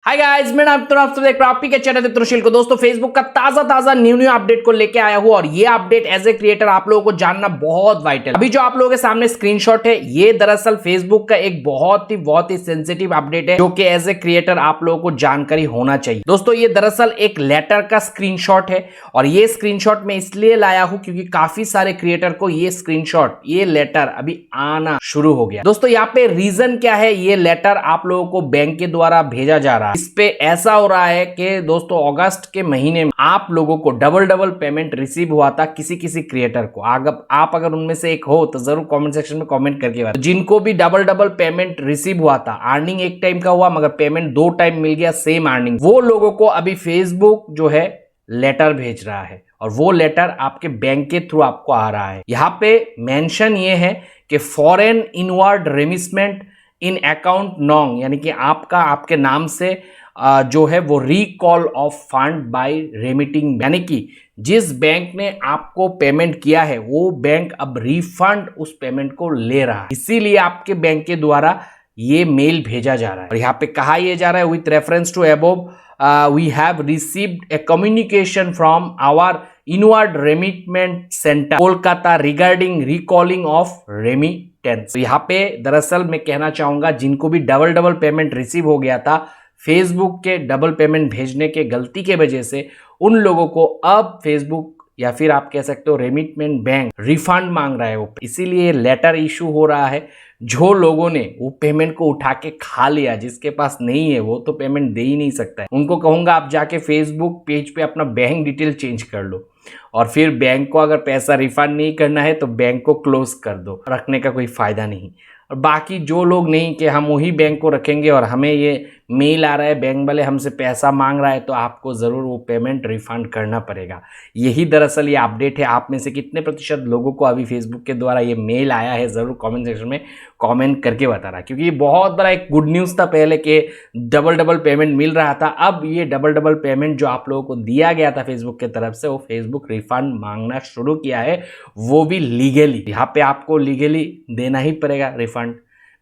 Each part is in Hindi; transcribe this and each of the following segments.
हाय गाइस, मैं आप सब देख रहे हैं आपकी के चैनल त्रुशील को। दोस्तों, फेसबुक का ताजा न्यू अपडेट को लेके आया हूं और ये अपडेट एज ए क्रिएटर आप लोगों को जानना बहुत वाइटल। अभी जो आप लोगों के सामने स्क्रीनशॉट है, ये दरअसल फेसबुक का एक बहुत ही सेंसिटिव अपडेट है जो कि एज ए क्रिएटर आप लोगों को जानकारी होना चाहिए। दोस्तों, ये दरअसल एक लेटर का स्क्रीनशॉट है और ये स्क्रीनशॉट मैं इसलिए लाया हूं क्योंकि काफी सारे क्रिएटर को ये स्क्रीनशॉट, ये लेटर अभी आना शुरू हो गया। दोस्तों, यहाँ पे रीजन क्या है, ये लेटर आप लोगों को बैंक के द्वारा भेजा जा रहा है। इस पे ऐसा हो रहा है कि दोस्तों अगस्त के महीने में आप लोगों को डबल पेमेंट रिसीव हुआ था किसी क्रिएटर को। आप अगर उनमें से एक हो तो जरूर कमेंट सेक्शन में कमेंट करके बताओ। जिनको भी डबल पेमेंट रिसीव हुआ था, अर्निंग एक टाइम का हुआ मगर पेमेंट 2 टाइम मिल गया, सेम अर्निंग, वो लोगों को अभी फेसबुक जो है लेटर भेज रहा है और वो लेटर आपके बैंक के थ्रू आपको आ रहा है। यहाँ पे मेंशन ये है कि foreign inward remittance in account नॉन्ग, यानी कि आपके नाम से जो है वो recall of fund by remitting, यानी कि जिस बैंक ने आपको पेमेंट किया है वो बैंक अब रिफंड उस पेमेंट को ले रहा है। इसीलिए आपके बैंक के द्वारा ये मेल भेजा जा रहा है और यहाँ पे कहा यह जा रहा है, with reference to above we have received a communication from our inward remitment centre Kolkata regarding recalling of remittance. यहाँ पे दरअसल मैं कहना चाहूंगा, जिनको भी डबल पेमेंट रिसीव हो गया था फेसबुक के डबल पेमेंट भेजने के गलती के वजह से, उन लोगों को अब फेसबुक या फिर आप कह सकते हो रेमिटमेंट बैंक रिफंड मांग रहा है वो। इसीलिए लेटर इशू हो रहा है। जो लोगों ने वो पेमेंट को उठा के खा लिया, जिसके पास नहीं है वो तो पेमेंट दे ही नहीं सकता है, उनको कहूंगा आप जाके फेसबुक पेज पे अपना बैंक डिटेल चेंज कर लो और फिर बैंक को अगर पैसा रिफंड नहीं करना है तो बैंक को क्लोज कर दो, रखने का कोई फायदा नहीं। और बाकी जो लोग नहीं कि हम वही बैंक को रखेंगे और हमें ये मेल आ रहा है बैंक वाले हमसे पैसा मांग रहा है, तो आपको ज़रूर वो पेमेंट रिफंड करना पड़ेगा। यही दरअसल ये अपडेट है। आप में से कितने प्रतिशत लोगों को अभी फेसबुक के द्वारा ये मेल आया है, ज़रूर कमेंट सेक्शन में कमेंट करके बताना, क्योंकि ये बहुत बड़ा एक गुड न्यूज़ था पहले कि डबल पेमेंट मिल रहा था। अब ये डबल पेमेंट जो आप लोगों को दिया गया था फेसबुक की तरफ से, वो फेसबुक रिफंड मांगना शुरू किया है, वो भी लीगली। यहाँ पे आपको लीगली देना ही पड़ेगा रिफंड,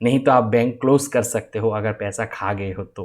नहीं तो आप बैंक क्लोज कर सकते हो अगर पैसा खा गए हो तो।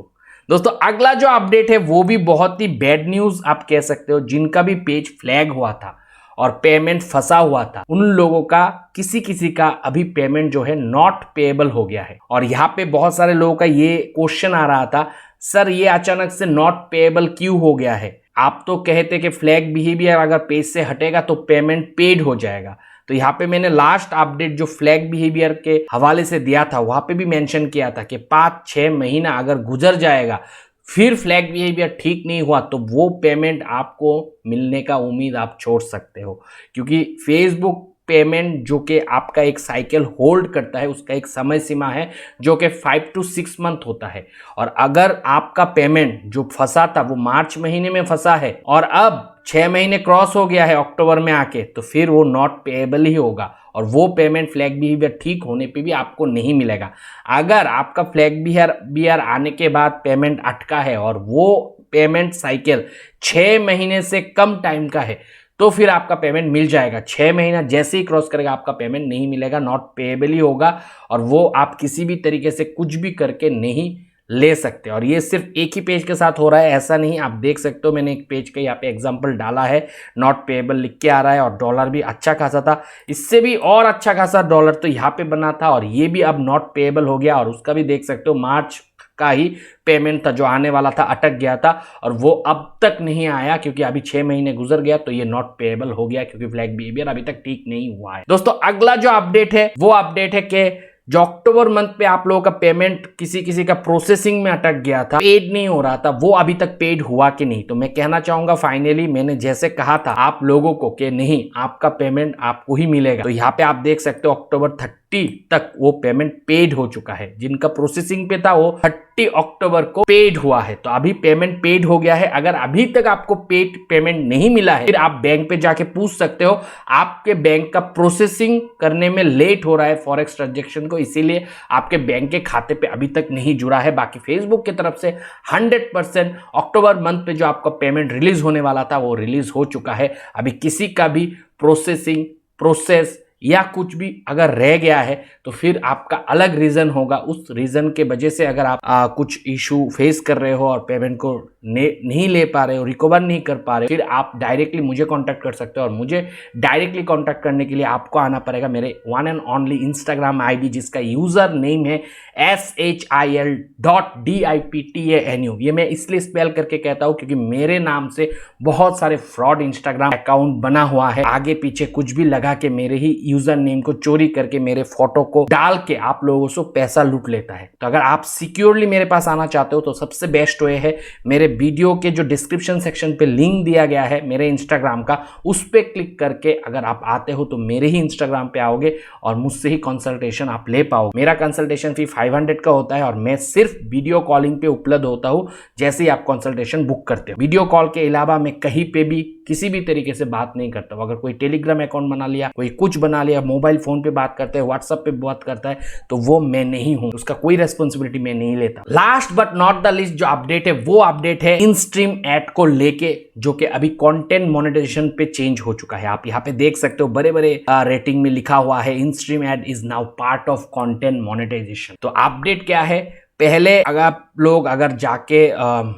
दोस्तों, अगला जो अपडेट है वो भी बहुत ही बैड न्यूज आप कह सकते हो। जिनका भी पेज फ्लैग हुआ था और पेमेंट फंसा हुआ था, उन लोगों का किसी का अभी पेमेंट जो है नॉट पेएबल हो गया है। और यहाँ पे बहुत सारे लोगों का ये क्वेश्चन आ रहा था, सर ये अचानक से नॉट पेएबल क्यों हो गया है? आप तो कहते कि फ्लैग बिहेवियर अगर पेज से हटेगा तो पेमेंट पेड हो जाएगा। तो यहाँ पे मैंने लास्ट अपडेट जो फ्लैग बिहेवियर के हवाले से दिया था, वहां पे भी मेंशन किया था कि 5-6 महीना अगर गुजर जाएगा फिर फ्लैग बिहेवियर ठीक नहीं हुआ तो वो पेमेंट आपको मिलने का उम्मीद आप छोड़ सकते हो, क्योंकि फेसबुक पेमेंट जो कि आपका एक साइकिल होल्ड करता है, उसका एक समय सीमा है जो कि 5 to 6 मंथ होता है। और अगर आपका पेमेंट जो फंसा था वो मार्च महीने में फंसा है और अब 6 महीने क्रॉस हो गया है अक्टूबर में आके, तो फिर वो नॉट पेएबल ही होगा और वो पेमेंट फ्लैग बिहेवियर ठीक होने पे भी आपको नहीं मिलेगा। अगर आपका फ्लैग बिहेवियर आने के बाद पेमेंट अटका है और वो पेमेंट साइकिल 6 महीने से कम टाइम का है, तो फिर आपका पेमेंट मिल जाएगा। 6 महीना जैसे ही क्रॉस करेगा आपका पेमेंट नहीं मिलेगा, नॉट पेएबल ही होगा और वो आप किसी भी तरीके से कुछ भी करके नहीं ले सकते। और ये सिर्फ एक ही पेज के साथ हो रहा है ऐसा नहीं, आप देख सकते हो मैंने एक पेज का यहाँ पे एग्जांपल डाला है, नॉट पेएबल लिख के आ रहा है और डॉलर भी अच्छा खासा था, इससे भी और अच्छा खासा डॉलर तो यहाँ पे बना था और ये भी अब नॉट पेएबल हो गया। और उसका भी देख सकते हो मार्च का ही पेमेंट था जो आने वाला था, अटक गया था और वो अब तक नहीं आया क्योंकि अभी 6 महीने गुजर गया, तो ये नॉट पेएबल हो गया क्योंकि फ्लैग बिहेवियर अभी तक ठीक नहीं हुआ है। दोस्तों, अगला जो अपडेट है वो अपडेट है कि जो अक्टूबर मंथ पे आप लोगों का पेमेंट किसी का प्रोसेसिंग में अटक गया था, पेड नहीं हो रहा था, वो अभी तक पेड हुआ कि नहीं? तो मैं कहना चाहूंगा फाइनली मैंने जैसे कहा था आप लोगों को कि नहीं, आपका पेमेंट आपको ही मिलेगा। तो यहाँ पे आप देख सकते हो अक्टूबर 30 तक वो पेमेंट पेड हो चुका है। जिनका प्रोसेसिंग पे था वो 30 अक्टूबर को पेड हुआ है, तो अभी पेमेंट पेड हो गया है। अगर अभी तक आपको पेड पेमेंट नहीं मिला है, फिर आप बैंक पे जाके पूछ सकते हो, आपके बैंक का प्रोसेसिंग करने में लेट हो रहा है फॉरेक्स ट्रांजैक्शन को, इसीलिए आपके बैंक के खाते पे अभी तक नहीं जुड़ा है। बाकी फेसबुक की तरफ से 100% अक्टूबर मंथ पे जो आपका पेमेंट रिलीज होने वाला था वो रिलीज हो चुका है। अभी किसी का भी प्रोसेस या कुछ भी अगर रह गया है तो फिर आपका अलग रीजन होगा। उस रीजन के वजह से अगर आप कुछ इशू फेस कर रहे हो और पेमेंट को नहीं ले पा रहे हो, रिकवर नहीं कर पा रहे हो, फिर आप डायरेक्टली मुझे कांटेक्ट कर सकते हो। और मुझे डायरेक्टली कांटेक्ट करने के लिए आपको आना पड़ेगा मेरे one and only Instagram ID, जिसका यूजर नेम है SHIL.DIPTANU। ये मैं इसलिए स्पेल करके कहता हूं क्योंकि मेरे नाम से बहुत सारे फ्रॉड इंस्टाग्राम अकाउंट बना हुआ है, आगे पीछे कुछ भी लगा के मेरे ही यूजर नेम को चोरी करके मेरे फोटो को डाल के आप लोगों से पैसा लूट लेता है। तो अगर आप सिक्योरली मेरे पास आना चाहते हो तो सबसे बेस्ट वे है मेरे वीडियो के जो डिस्क्रिप्शन सेक्शन पे लिंक दिया गया है मेरे इंस्टाग्राम का, उस पर क्लिक करके अगर आप आते हो तो मेरे ही इंस्टाग्राम पे आओगे और मुझसे ही कंसल्टेशन आप ले पाओगे। मेरा कंसल्टेशन फी 500 का होता है और मैं सिर्फ वीडियो कॉलिंग पे उपलब्ध होता हूं जैसे ही आप कंसल्टेशन बुक करते हो। वीडियो कॉल के अलावा मैं कहीं पे भी किसी भी तरीके से बात नहीं करता हूं। अगर कोई टेलीग्राम अकाउंट बना लिया, कोई कुछ बना लिया, मोबाइल फोन पे बात करते हैं, व्हाट्सएप पे बात करता है, तो वो मैं नहीं हूं, उसका कोई रेस्पॉन्सिबिलिटी मैं नहीं लेता। Last but not the least जो अपडेट है वो अपडेट है इनस्ट्रीम ऐड को लेके, जो कि अभी कंटेंट मोनेटाइजेशन पे चेंज हो चुका है। आप यहाँ पे देख सकते हो बड़े बड़े रेटिंग में लिखा हुआ है instream ad is now part of content monetisation. तो अपडेट क्या है, पहले अगर जाके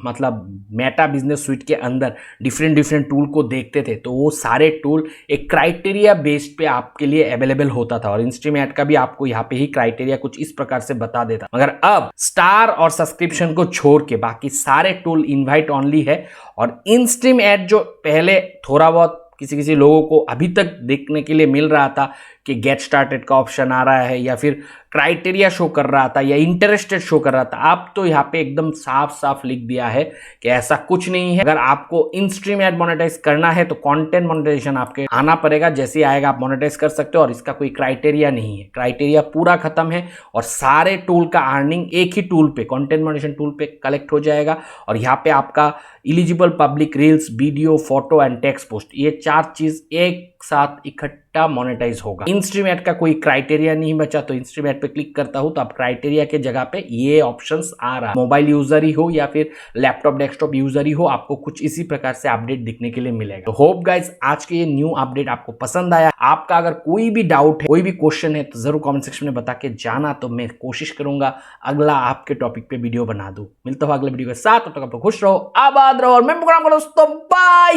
मतलब मेटा बिजनेस स्वीट के अंदर डिफरेंट टूल को देखते थे तो वो सारे टूल एक क्राइटेरिया बेस्ड पे आपके लिए अवेलेबल होता था और इंस्ट्रीम ऐड का भी आपको यहाँ पे ही क्राइटेरिया कुछ इस प्रकार से बता देता। मगर अब स्टार और सब्सक्रिप्शन को छोड़ के बाकी सारे टूल इनवाइट ओनली है। और इंस्ट्रीम ऐड जो पहले थोड़ा बहुत किसी लोगों को अभी तक देखने के लिए मिल रहा था कि गेट स्टार्टेड का ऑप्शन आ रहा है या फिर क्राइटेरिया शो कर रहा था या इंटरेस्टेड शो कर रहा था, अब तो यहाँ पे एकदम साफ लिख दिया है कि ऐसा कुछ नहीं है। अगर आपको इनस्ट्रीम ऐड मोनेटाइज करना है तो कंटेंट मोनेटाइजेशन आपके आना पड़ेगा, जैसे आएगा आप मोनेटाइज कर सकते हो और इसका कोई क्राइटेरिया नहीं है, क्राइटेरिया पूरा खत्म है और सारे टूल का अर्निंग एक ही टूल पे, कंटेंट मोनेटाइजेशन टूल पे कलेक्ट हो जाएगा। और यहाँ पे आपका eligible public reels, video, photo and text post, ये 4 चीज एक साथ इकट्ठा मोनेटाइज होगा। इनस्ट्रीम ऐड का कोई क्राइटेरिया नहीं बचा, तो इनस्ट्रीम ऐड पे क्लिक करता हूं तो आप क्राइटेरिया के जगह पे ये ऑप्शंस आ रहा है। मोबाइल यूजर ही हो या फिर लैपटॉप डेस्कटॉप यूजर ही हो, आपको कुछ इसी प्रकार से अपडेट दिखने के लिए मिलेगा। तो होप गाइस आज के ये न्यू अपडेट आपको पसंद आया। आपका अगर कोई भी डाउट है, कोई भी क्वेश्चन है तो जरूर कमेंट सेक्शन में बता के जाना, तो मैं कोशिश करूंगा अगला आपके टॉपिक पे वीडियो बना दूं। मिलता हूं अगले वीडियो के साथ, तब तक आप खुश रहो, आबाद रहो और मैं प्रोग्राम करो दोस्तों, बाय।